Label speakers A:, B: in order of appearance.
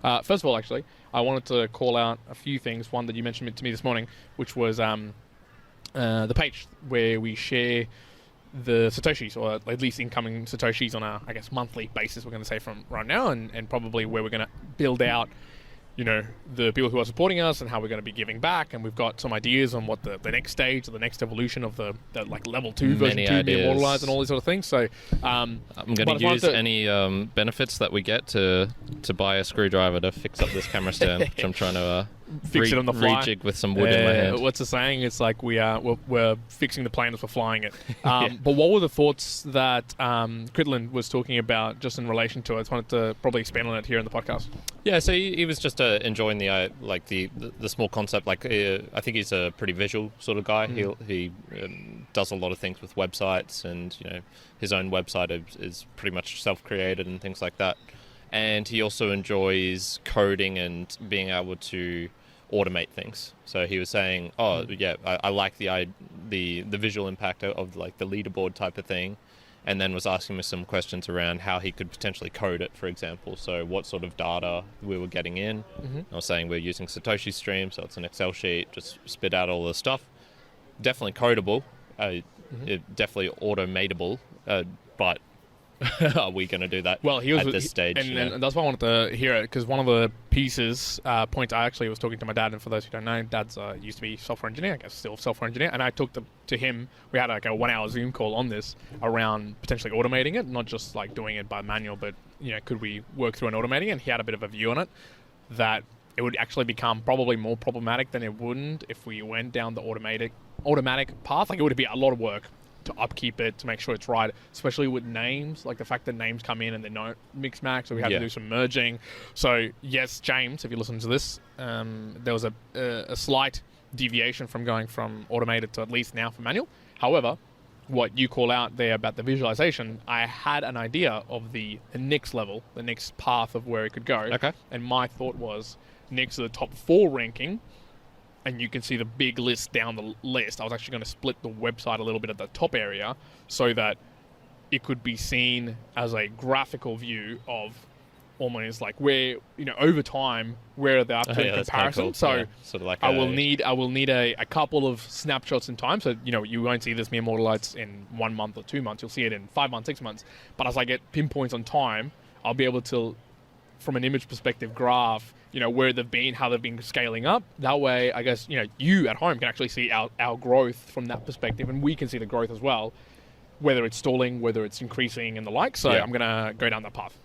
A: First of all, actually, I wanted to call out a few things. One that you mentioned to me this morning, which was the page where we share the Satoshis, or at least incoming Satoshis on a, I guess, monthly basis, we're going to say from right now, and probably where we're going to build out, the people who are supporting us and how we're going to be giving back. And we've got some ideas on what the next stage or the next evolution of the like level 2 version 2 be immortalized and all these sort of things. So
B: I'm going to use any benefits that we get to buy a screwdriver to fix up this camera stand, which I'm trying to
A: fix it on the fly.
B: Rejig with some wood in my hand.
A: What's the saying? It's like we're fixing the plane as we're flying it. But what were the thoughts that Critland was talking about just in relation to it? I just wanted to probably expand on it here in the podcast.
B: Yeah, so he was just enjoying the small concept. Like I think he's a pretty visual sort of guy. He does a lot of things with websites, and his own website is pretty much self-created and things like that. And he also enjoys coding and being able to automate things. So he was saying, I like the visual impact of like the leaderboard type of thing, and then was asking me some questions around how he could potentially code it, for example. So what sort of data we were getting in. I was saying we're using Satoshi Stream, so it's an Excel sheet, just spit out all the stuff. Definitely codable, definitely automatable, but are we going to do that at this stage?
A: And that's why I wanted to hear it, because one of the points I actually was talking to my dad, and for those who don't know, Dad's used to be software engineer, I guess still software engineer, and I talked to him. We had like a 1 hour Zoom call on this around potentially automating it, not just like doing it by manual, but could we work through an automating? And he had a bit of a view on it, that it would actually become probably more problematic than it wouldn't if we went down the automatic path. Like, it would be a lot of work to upkeep it, to make sure it's right, especially with names, like the fact that names come in and they don't mix match, so we have to do some merging. So yes, James, if you listen to this, there was a slight deviation from going from automated to at least now for manual. However, what you call out there about the visualization, I had an idea of the next level, the next path of where it could go.
B: Okay.
A: And my thought was, next to the top 4 ranking, and you can see the big list down the list, I was actually going to split the website a little bit at the top area so that it could be seen as a graphical view of almost like where, over time, where they're up to in comparison. Cool. So
B: sort of like
A: I will need a couple of snapshots in time. So, you won't see this be immortalized in 1 month or 2 months. You'll see it in 5 months, 6 months. But as I get pinpoints on time, I'll be able to, from an image perspective, graph where they've been, how they've been scaling up. That way, I guess, you at home can actually see our growth from that perspective, and we can see the growth as well, whether it's stalling, whether it's increasing and the like. So I'm going to go down that path.